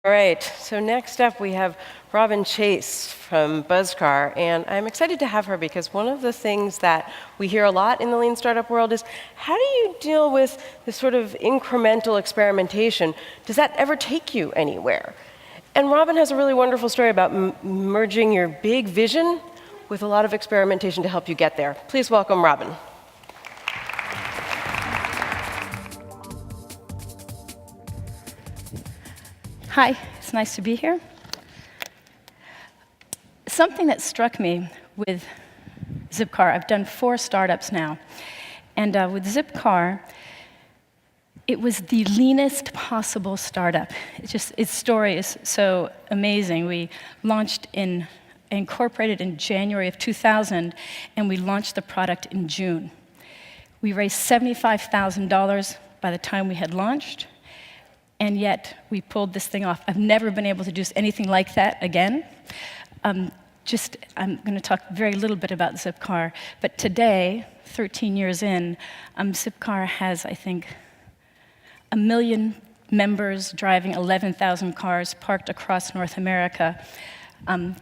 All right, so next up we have Robin Chase from Buzzcar, and I'm excited to have her because one of the things that we hear a lot in the lean startup world is how do you deal with this sort of incremental experimentation? Does that ever take you anywhere? And Robin has a really wonderful story about merging your big vision with a lot of experimentation to help you get there. Please welcome Robin. Hi, it's nice to be here. Something that struck me with Zipcar, I've done 4 startups now, and with Zipcar, it was the leanest possible startup. Its story is so amazing. We incorporated in January of 2000, and we launched the product in June. We raised $75,000 by the time we had launched, and yet we pulled this thing off. I've never been able to do anything like that again. I'm going to talk very little bit about Zipcar, but today, 13 years in, Zipcar has, I think, 1 million members driving 11,000 cars parked across North America,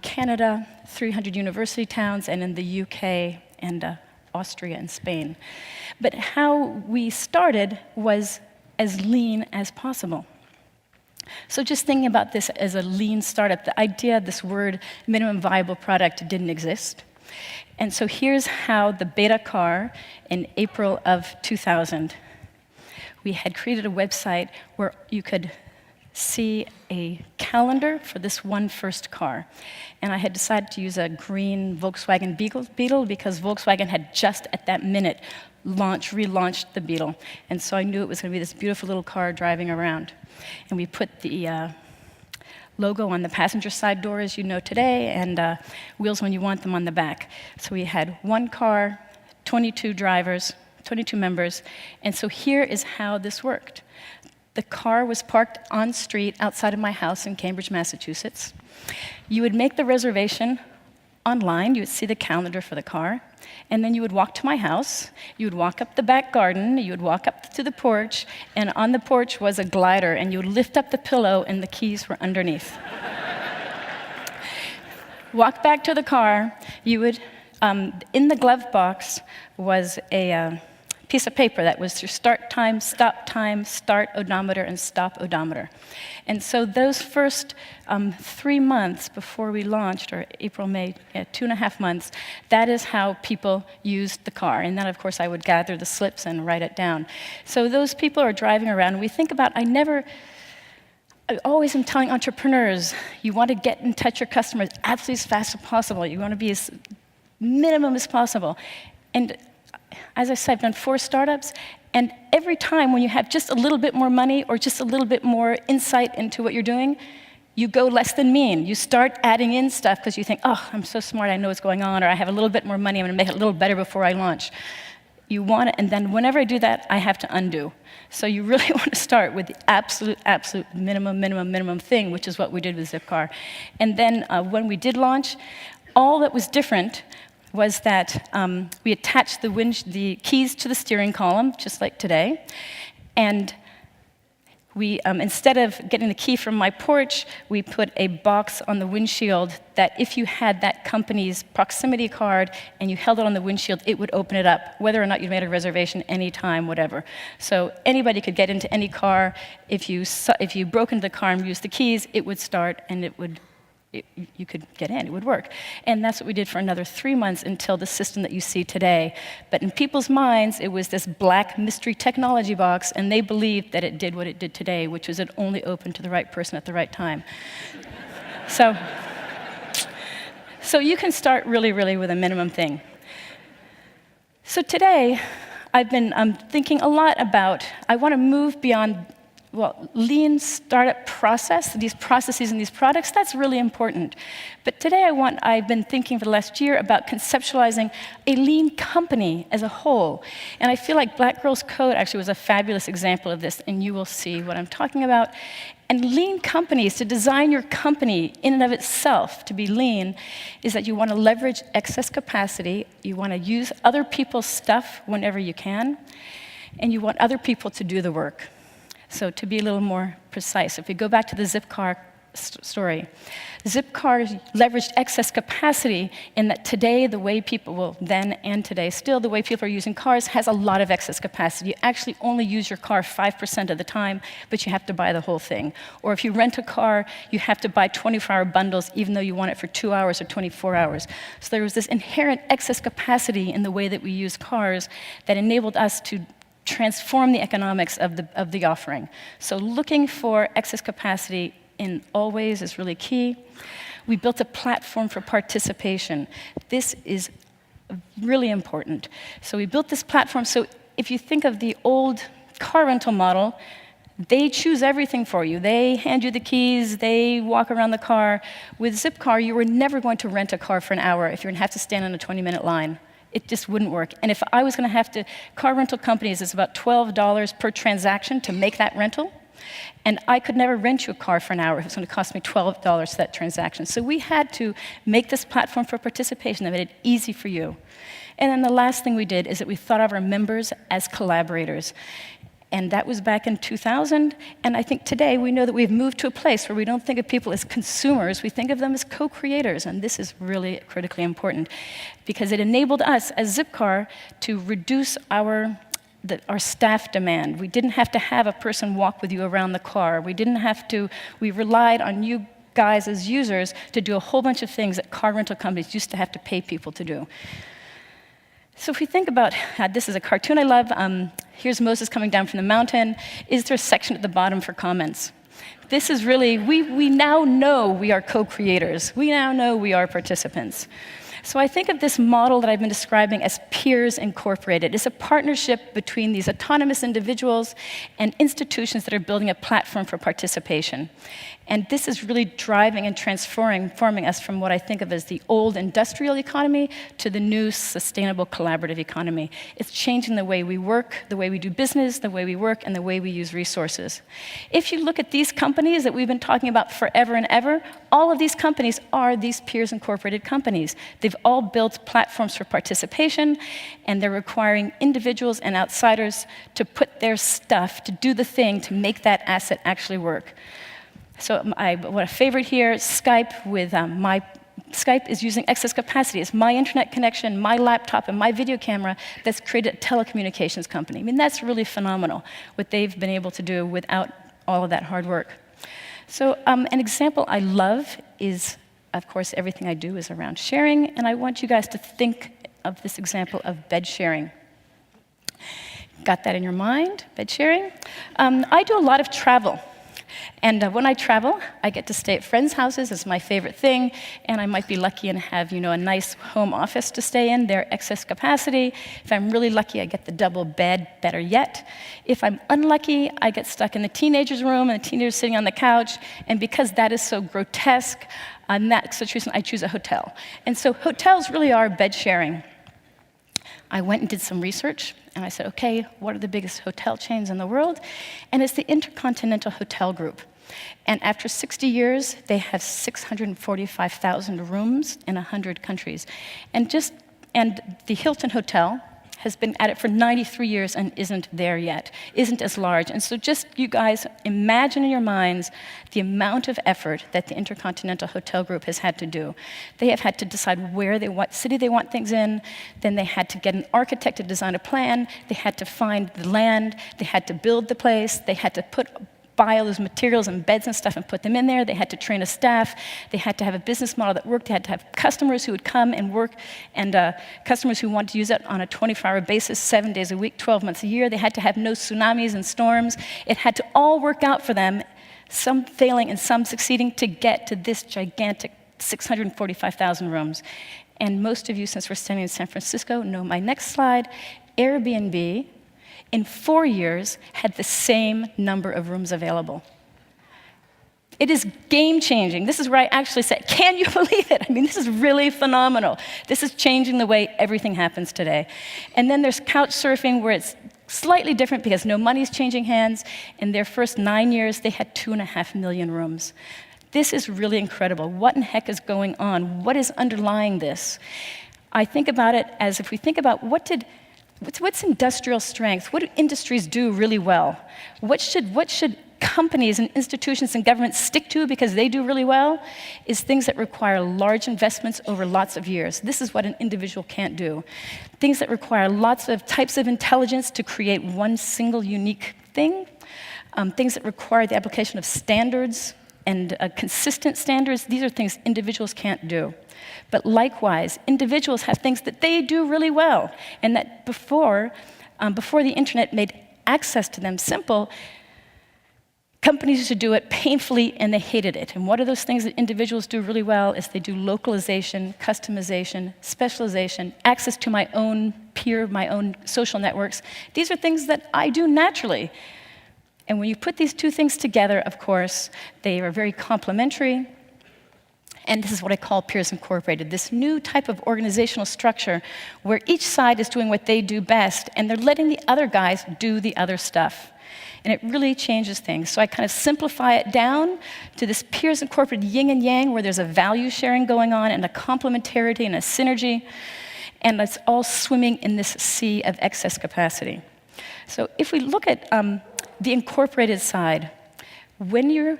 Canada, 300 university towns, and in the UK and Austria and Spain. But how we started was as lean as possible. So just thinking about this as a lean startup, the idea of this word minimum viable product didn't exist. And so here's how the beta car in April of 2000, we had created a website where you could see a calendar for this one first car. And I had decided to use a green Volkswagen Beetle because Volkswagen had just at that minute relaunched the Beetle. And so I knew it was going to be this beautiful little car driving around. And we put the logo on the passenger side door, as you know today, and wheels when you want them on the back. So we had one car, 22 drivers, 22 members. And so here is how this worked. The car was parked on street outside of my house in Cambridge, Massachusetts. You would make the reservation online. You would see the calendar for the car. And then you would walk to my house. You would walk up the back garden. You would walk up to the porch. And on the porch was a glider. And you would lift up the pillow, and the keys were underneath. Walk back to the car. You would, in the glove box was a piece of paper that was your start time, start odometer, and stop odometer. And so those first 3 months before we launched, or April, May, 2.5 months, that is how people used the car. And then, of course, I would gather the slips and write it down. So those people are driving around, and we think about, I always am telling entrepreneurs, you want to get in touch with your customers absolutely as fast as possible. You want to be as minimum as possible. And as I said, I've done 4 startups, and every time when you have just a little bit more money or just a little bit more insight into what you're doing, you go less than mean. You start adding in stuff because you think, oh, I'm so smart, I know what's going on, or I have a little bit more money, I'm going to make it a little better before I launch. You want it, and then whenever I do that, I have to undo. So you really want to start with the absolute minimum thing, which is what we did with Zipcar. And then when we did launch, all that was different was that we attached the keys to the steering column, just like today. And we, instead of getting the key from my porch, we put a box on the windshield that if you had that company's proximity card and you held it on the windshield, it would open it up, whether or not you made a reservation, anytime, whatever. So anybody could get into any car. If you broke into the car and used the keys, it would start, and you could get in, it would work. And that's what we did for another 3 months until the system that you see today. But in people's minds, it was this black mystery technology box, and they believed that it did what it did today, which was it only opened to the right person at the right time. So you can start really with a minimum thing. So today, I've been thinking a lot about, I want to move beyond lean startup process, these processes and these products, that's really important. But today I've been thinking for the last year about conceptualizing a lean company as a whole. And I feel like Black Girls Code actually was a fabulous example of this, and you will see what I'm talking about. And lean companies, to design your company in and of itself to be lean, is that you want to leverage excess capacity, you want to use other people's stuff whenever you can, and you want other people to do the work. So to be a little more precise, if we go back to the Zipcar story. Zipcar leveraged excess capacity in that today, the way people, well, then and today, still the way people are using cars has a lot of excess capacity. You actually only use your car 5% of the time, but you have to buy the whole thing. Or if you rent a car, you have to buy 24-hour bundles, even though you want it for 2 hours or 24 hours. So there was this inherent excess capacity in the way that we use cars that enabled us to transform the economics of the offering. So looking for excess capacity in all ways is really key. We built a platform for participation. This is really important. So we built this platform, so if you think of the old car rental model, they choose everything for you. They hand you the keys, they walk around the car. With Zipcar, you were never going to rent a car for an hour if you're gonna have to stand on a 20-minute line. It just wouldn't work. And if I was gonna have to, car rental companies, it's about $12 per transaction to make that rental. And I could never rent you a car for an hour if it was going to cost me $12 for that transaction. So we had to make this platform for participation that made it easy for you. And then the last thing we did is that we thought of our members as collaborators. And that was back in 2000. And I think today we know that we've moved to a place where we don't think of people as consumers, we think of them as co-creators. And this is really critically important because it enabled us as Zipcar to reduce our staff demand. We didn't have to have a person walk with you around the car. We relied on you guys as users to do a whole bunch of things that car rental companies used to have to pay people to do. So if we think about, this is a cartoon I love. Here's Moses coming down from the mountain. Is there a section at the bottom for comments? This is really, we now know we are co-creators. We now know we are participants. So I think of this model that I've been describing as Peers Incorporated. It's a partnership between these autonomous individuals and institutions that are building a platform for participation. And this is really driving and transforming us from what I think of as the old industrial economy to the new sustainable collaborative economy. It's changing the way we work, the way we do business, the way we work, and the way we use resources. If you look at these companies that we've been talking about forever and ever, all of these companies are these Peers Incorporated companies. They've all built platforms for participation, and they're requiring individuals and outsiders to put their stuff, to do the thing, to make that asset actually work. So what a favorite here, Skype with Skype is using excess capacity. It's my internet connection, my laptop, and my video camera that's created a telecommunications company. I mean, that's really phenomenal, what they've been able to do without all of that hard work. So an example I love is, of course, everything I do is around sharing, and I want you guys to think of this example of bed sharing. Got that in your mind, bed sharing? I do a lot of travel. And when I travel, I get to stay at friends' houses. It's my favorite thing. And I might be lucky and have, a nice home office to stay in. They're excess capacity. If I'm really lucky, I get the double bed, better yet. If I'm unlucky, I get stuck in the teenager's room and the teenager's sitting on the couch. And because that is so grotesque, in that situation, I choose a hotel. And so hotels really are bed sharing. I went and did some research, and I said, okay, what are the biggest hotel chains in the world? And it's the Intercontinental Hotel Group. And after 60 years, they have 645,000 rooms in 100 countries. And the Hilton Hotel has been at it for 93 years and isn't there yet, isn't as large. And so just, you guys, imagine in your minds the amount of effort that the Intercontinental Hotel Group has had to do. They have had to decide what city they want things in, then they had to get an architect to design a plan, they had to find the land, they had to build the place, they had to buy all those materials and beds and stuff and put them in there. They had to train a staff. They had to have a business model that worked. They had to have customers who would come and work, and customers who wanted to use it on a 24-hour basis, 7 days a week, 12 months a year. They had to have no tsunamis and storms. It had to all work out for them, some failing and some succeeding, to get to this gigantic 645,000 rooms. And most of you, since we're standing in San Francisco, know my next slide. Airbnb, in 4 years, had the same number of rooms available. It is game-changing. This is where I actually say, can you believe it? I mean, this is really phenomenal. This is changing the way everything happens today. And then there's couch surfing, where it's slightly different because no money's changing hands. In their first 9 years, they had 2.5 million rooms. This is really incredible. What in heck is going on? What is underlying this? I think about it as if we think about what's industrial strength? What do industries do really well? What should companies and institutions and governments stick to because they do really well is things that require large investments over lots of years. This is what an individual can't do. Things that require lots of types of intelligence to create one single unique thing. Things that require the application of standards and consistent standards. These are things individuals can't do. But likewise, individuals have things that they do really well, and that before the internet made access to them simple, companies used to do it painfully, and they hated it. And what are those things that individuals do really well is they do localization, customization, specialization, access to my own peer, my own social networks. These are things that I do naturally. And when you put these two things together, of course, they are very complementary. And this is what I call peers incorporated, this new type of organizational structure where each side is doing what they do best, and they're letting the other guys do the other stuff. And it really changes things. So I kind of simplify it down to this peers incorporated yin and yang, where there's a value sharing going on and a complementarity and a synergy, and it's all swimming in this sea of excess capacity. So if we look at the incorporated side, when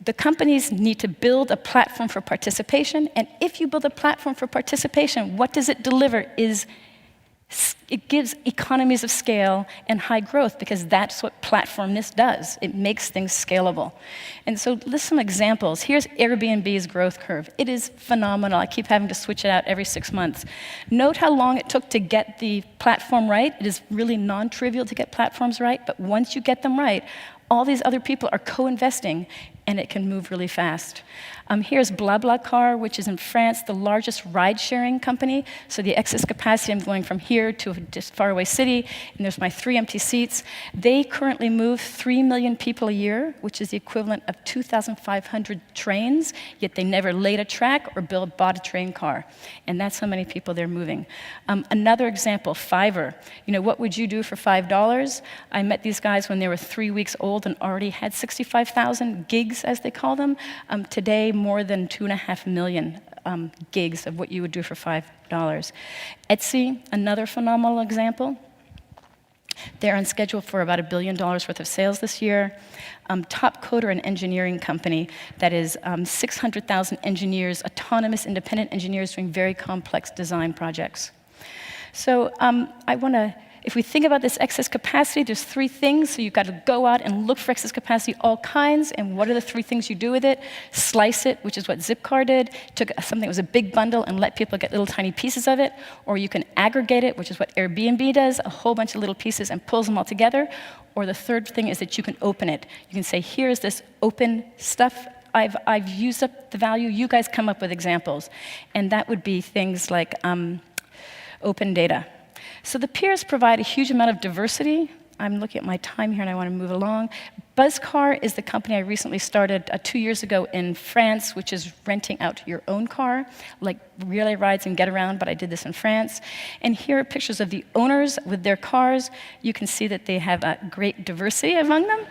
the companies need to build a platform for participation, and if you build a platform for participation, what does it deliver is it gives economies of scale and high growth, because that's what platformness does. It makes things scalable. And so list some examples. Here's Airbnb's growth curve. It is phenomenal. I keep having to switch it out every 6 months. Note how long it took to get the platform right. It is really non-trivial to get platforms right, but once you get them right, all these other people are co-investing, and it can move really fast. Here's BlaBlaCar, which is in France, the largest ride-sharing company. So the excess capacity, I'm going from here to a faraway city, and there's my 3 empty seats. They currently move 3 million people a year, which is the equivalent of 2,500 trains, yet they never laid a track or bought a train car. And that's how many people they're moving. Another example, Fiverr. You know, what would you do for $5? I met these guys when they were 3 weeks old and already had 65,000 gigs, as they call them. Today, more than 2.5 million gigs of what you would do for $5. Etsy, another phenomenal example. They're on schedule for about $1 billion worth of sales this year. Top Coder, an engineering company that is 600,000 engineers, autonomous independent engineers doing very complex design projects. So if we think about this excess capacity, there's 3 things. So you've got to go out and look for excess capacity, all kinds. And what are the 3 things you do with it? Slice it, which is what Zipcar did. Took something that was a big bundle and let people get little tiny pieces of it. Or you can aggregate it, which is what Airbnb does, a whole bunch of little pieces and pulls them all together. Or the third thing is that you can open it. You can say, here's this open stuff. I've used up the value. You guys come up with examples. And that would be things like open data. So the peers provide a huge amount of diversity. I'm looking at my time here, and I want to move along. Zipcar is the company I recently started 2 years ago in France, which is renting out your own car, like relay rides and get around, but I did this in France. And here are pictures of the owners with their cars. You can see that they have a great diversity among them.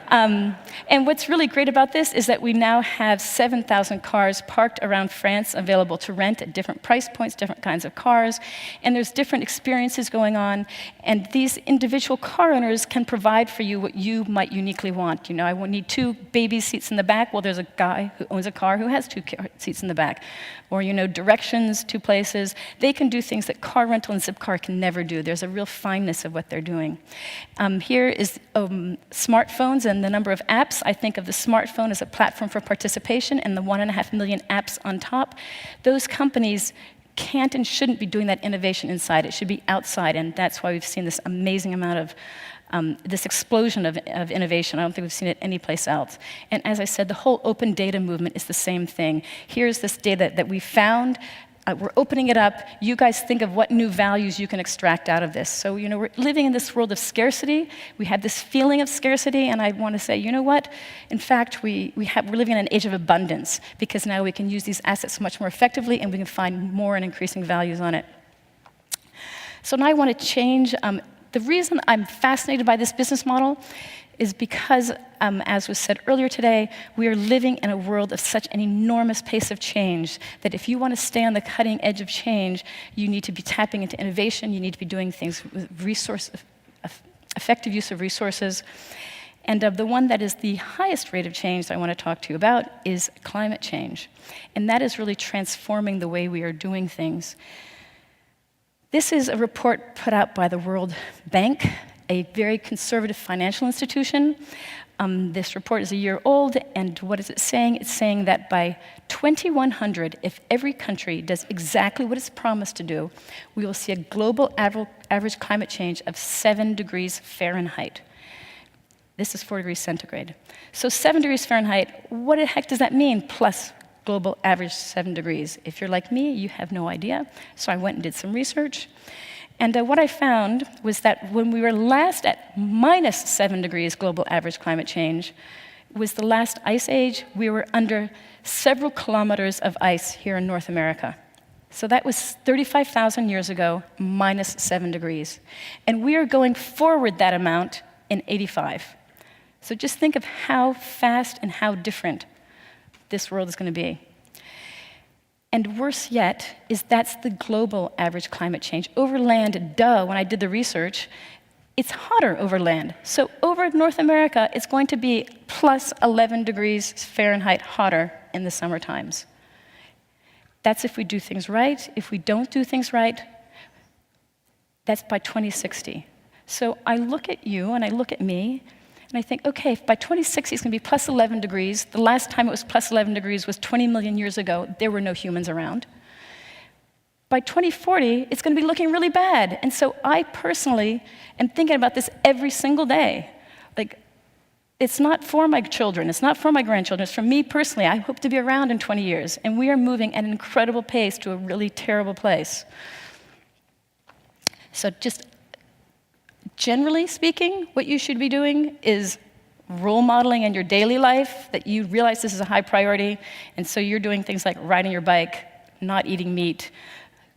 And what's really great about this is that we now have 7,000 cars parked around France available to rent at different price points, different kinds of cars, and there's different experiences going on, and these individual car owners can provide for you what you might uniquely want. You know, I won't need 2 baby seats in the back. Well, there's a guy who owns a car who has 2 seats in the back. Or, you know, directions to places. They can do things that car rental and Zipcar can never do. There's a real fineness of what they're doing. Here is smartphones and the number of apps. I think of the smartphone as a platform for participation and the 1.5 million apps on top. Those companies can't and shouldn't be doing that innovation inside. It should be outside, and that's why we've seen this amazing amount of this explosion of innovation. I don't think we've seen it anyplace else. And as I said, the whole open data movement is the same thing. Here's this data that we found. We're opening it up. You guys think of what new values you can extract out of this. So, you know, we're living in this world of scarcity. We have this feeling of scarcity, and I want to say, you know what? In fact, we're living in an age of abundance, because now we can use these assets much more effectively, and we can find more and increasing values on it. So now I want to change. The reason I'm fascinated by this business model is because, as was said earlier today, we are living in a world of such an enormous pace of change that if you want to stay on the cutting edge of change, you need to be tapping into innovation, you need to be doing things with effective use of resources. And the one that is the highest rate of change that I want to talk to you about is climate change. And that is really transforming the way we are doing things. This is a report put out by the World Bank, a very conservative financial institution. This report is a year old, and what is it saying? It's saying that by 2100, if every country does exactly what it's promised to do, we will see a global average climate change of 7 degrees Fahrenheit. This is 4 degrees centigrade. So 7 degrees Fahrenheit, what the heck does that mean, plus global average 7 degrees? If you're like me, you have no idea. So I went and did some research. And what I found was that when we were last at minus 7 degrees global average climate change, was the last ice age. We were under several kilometers of ice here in North America. So that was 35,000 years ago, minus 7 degrees. And we are going forward that amount in 85. So just think of how fast and how different this world is going to be. And worse yet is that's the global average climate change. Over land, duh, when I did the research, it's hotter over land. So over North America, it's going to be plus 11 degrees Fahrenheit hotter in the summer times. That's if we do things right. If we don't do things right, that's by 2060. So I look at you and I look at me, and I think, okay, if by 2060 it's going to be plus 11 degrees, the last time it was plus 11 degrees was 20 million years ago. There were no humans around. By 2040, it's going to be looking really bad. And so I personally am thinking about this every single day. Like, it's not for my children, it's not for my grandchildren, it's for me personally. I hope to be around in 20 years. And we are moving at an incredible pace to a really terrible place. So just generally speaking, what you should be doing is role modeling in your daily life that you realize this is a high priority, and so you're doing things like riding your bike, not eating meat,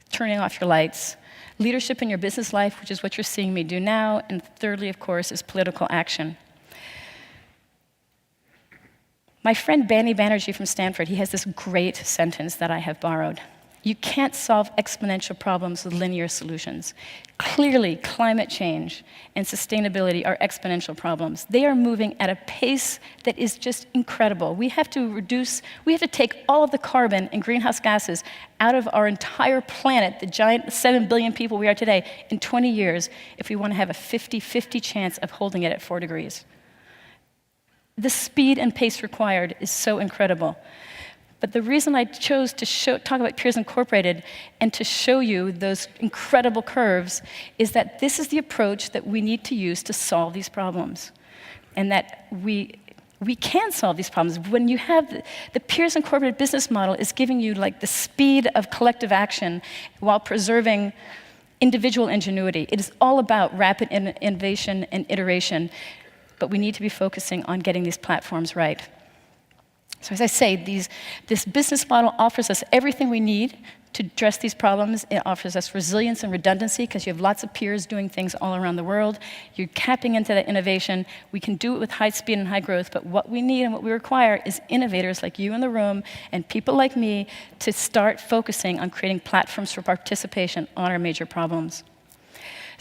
turning off your lights. Leadership in your business life, which is what you're seeing me do now, and thirdly, of course, is political action. My friend Bani Banerjee from Stanford, he has this great sentence that I have borrowed. You can't solve exponential problems with linear solutions. Clearly, climate change and sustainability are exponential problems. They are moving at a pace that is just incredible. We have to take all of the carbon and greenhouse gases out of our entire planet, the giant 7 billion people we are today, in 20 years if we want to have a 50-50 chance of holding it at 4 degrees. The speed and pace required is so incredible. But the reason I chose to talk about Peers Incorporated and to show you those incredible curves is that this is the approach that we need to use to solve these problems. And that we can solve these problems. When you have the Peers Incorporated business model is giving you like the speed of collective action while preserving individual ingenuity. It is all about rapid innovation and iteration, but we need to be focusing on getting these platforms right. So as I say, this business model offers us everything we need to address these problems. It offers us resilience and redundancy because you have lots of peers doing things all around the world. You're tapping into that innovation. We can do it with high speed and high growth, but what we need and what we require is innovators like you in the room and people like me to start focusing on creating platforms for participation on our major problems.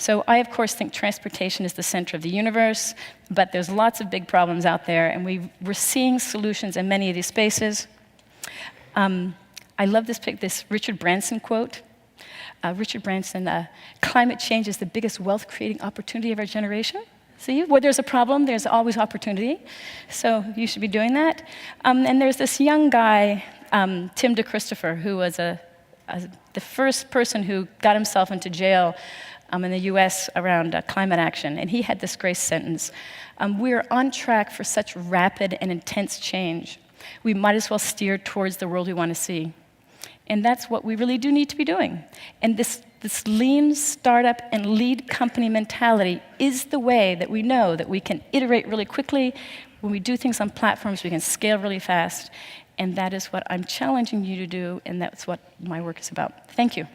So I, of course, think transportation is the center of the universe, but there's lots of big problems out there, and we're seeing solutions in many of these spaces. I love this Richard Branson quote. Richard Branson, climate change is the biggest wealth-creating opportunity of our generation. See, where there's a problem, there's always opportunity. So you should be doing that. And there's this young guy, Tim DeChristopher, who was the first person who got himself into jail in the US around climate action, and he had this great sentence. We're on track for such rapid and intense change. We might as well steer towards the world we want to see. And that's what we really do need to be doing. And this lean startup and lead company mentality is the way that we know that we can iterate really quickly. When we do things on platforms, we can scale really fast. And that is what I'm challenging you to do, and that's what my work is about. Thank you.